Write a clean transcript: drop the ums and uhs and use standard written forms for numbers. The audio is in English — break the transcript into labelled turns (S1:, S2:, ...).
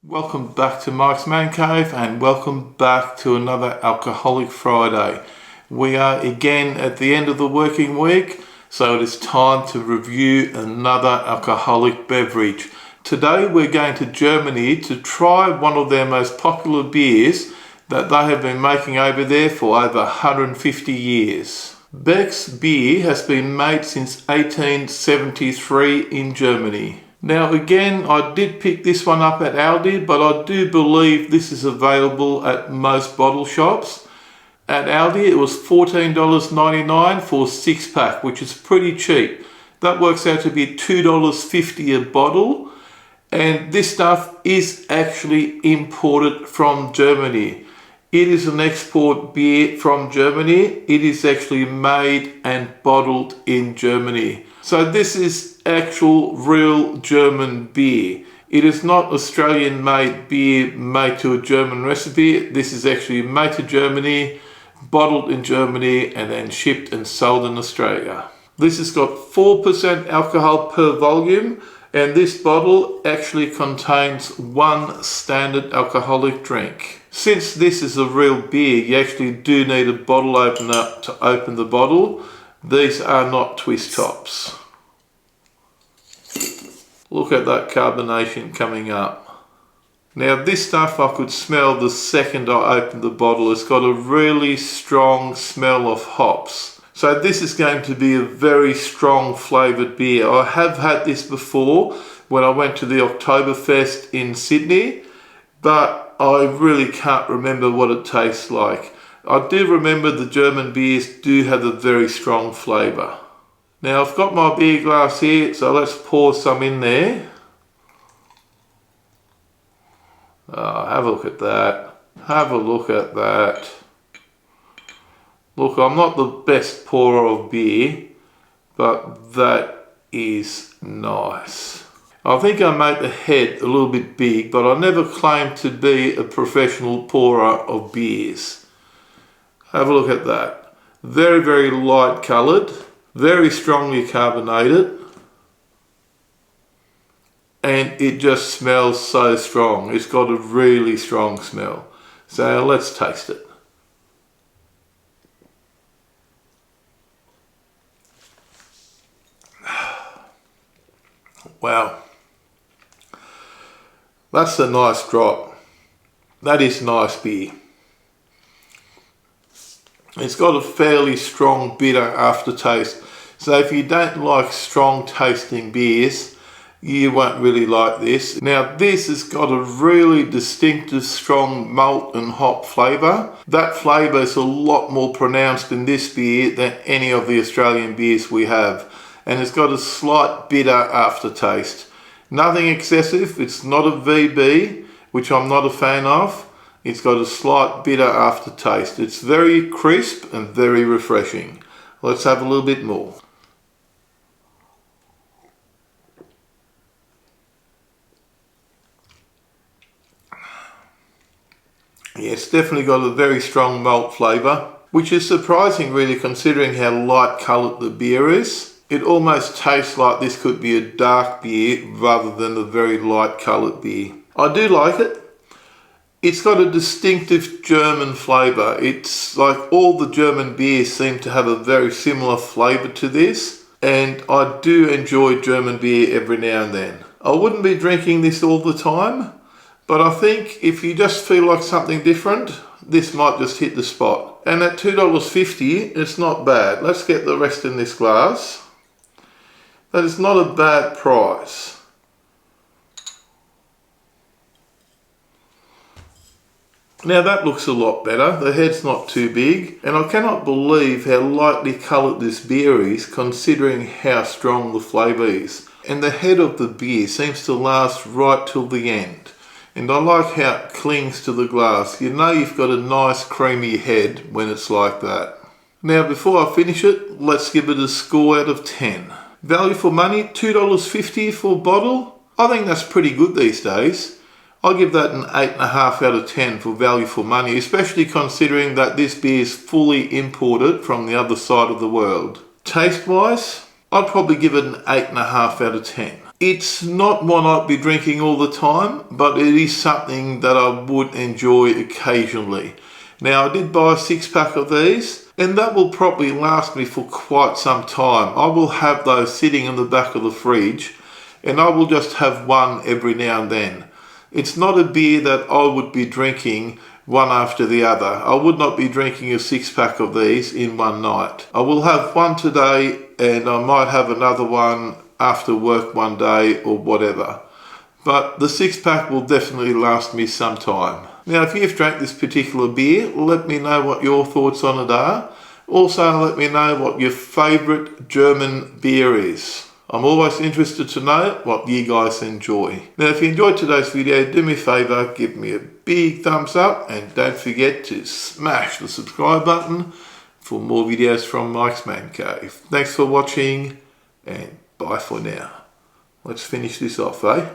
S1: Welcome back to Mike's Man Cave and welcome back to another Alcoholic Friday. We are again at the end of the working week, so it is time to review another alcoholic beverage. Today we're going to Germany to try one of their most popular beers that they have been making over there for over 150 years. Beck's beer has been made since 1873 in Germany. Now again, I did pick this one up at Aldi, but I do believe this is available at most bottle shops. At Aldi it was $14.99 for a 6-pack, which is pretty cheap. That works out to be $2.50 a bottle, and this stuff is actually imported from Germany. It is an export beer from Germany. It is actually made and bottled in Germany. So this is actual real German beer. It is not Australian made beer made to a German recipe. This is actually made to Germany, bottled in Germany, and then shipped and sold in Australia. This has got 4% alcohol per volume, and this bottle actually contains one standard alcoholic drink. Since this is a real beer, you actually do need a bottle opener to open the bottle. These are not twist tops. Look at that carbonation coming up. Now this stuff I could smell the second I opened the bottle. It's got a really strong smell of hops. So this is going to be a very strong flavoured beer. I have had this before when I went to the Oktoberfest in Sydney, but I really can't remember what it tastes like. I do remember the German beers do have a very strong flavour. Now I've got my beer glass here, so let's pour some in there. Have a look at that. Have a look at that. Look, I'm not the best pourer of beer, but that is nice. I think I make the head a little bit big, but I never claimed to be a professional pourer of beers. Have a look at that. Very, very light coloured, very strongly carbonated, and it just smells so strong. It's got a really strong smell. So let's taste it. Wow. That's a nice drop. That is nice beer. It's got a fairly strong bitter aftertaste. So if you don't like strong tasting beers, you won't really like this. Now this has got a really distinctive strong malt and hop flavour. That flavour is a lot more pronounced in this beer than any of the Australian beers we have. And it's got a slight bitter aftertaste. Nothing excessive. It's not a VB, which I'm not a fan of. It's got a slight bitter aftertaste. It's very crisp and very refreshing. Let's have a little bit more. Yeah, it's definitely got a very strong malt flavour, which is surprising really considering how light coloured the beer is. It almost tastes like this could be a dark beer rather than a very light coloured beer. I do like it. It's got a distinctive German flavour. It's like all the German beers seem to have a very similar flavour to this, and I do enjoy German beer every now and then. I wouldn't be drinking this all the time, but I think if you just feel like something different, this might just hit the spot. And at $2.50, it's not bad. Let's get the rest in this glass. That is not a bad price. Now that looks a lot better. The head's not too big, and I cannot believe how lightly coloured this beer is considering how strong the flavour is. And the head of the beer seems to last right till the end. And I like how it clings to the glass. You know you've got a nice creamy head when it's like that. Now before I finish it, let's give it a score out of 10. Value for money, $2.50 for a bottle. I think that's pretty good these days. I'll give that an 8.5 out of 10 for value for money, especially considering that this beer is fully imported from the other side of the world. Taste wise, I'd probably give it an 8.5 out of 10. It's not one I'd be drinking all the time, but it is something that I would enjoy occasionally. Now, I did buy a 6-pack of these, and that will probably last me for quite some time. I will have those sitting in the back of the fridge, and I will just have one every now and then. It's not a beer that I would be drinking one after the other. I would not be drinking a 6-pack of these in one night. I will have one today, and I might have another one after work one day or whatever. But the 6-pack will definitely last me some time. Now, if you've drank this particular beer, let me know what your thoughts on it are. Also, let me know what your favourite German beer is. I'm always interested to know what you guys enjoy. Now, if you enjoyed today's video, do me a favour, give me a big thumbs up, and don't forget to smash the subscribe button for more videos from Mike's Man Cave. Thanks for watching, and bye for now. Let's finish this off, eh?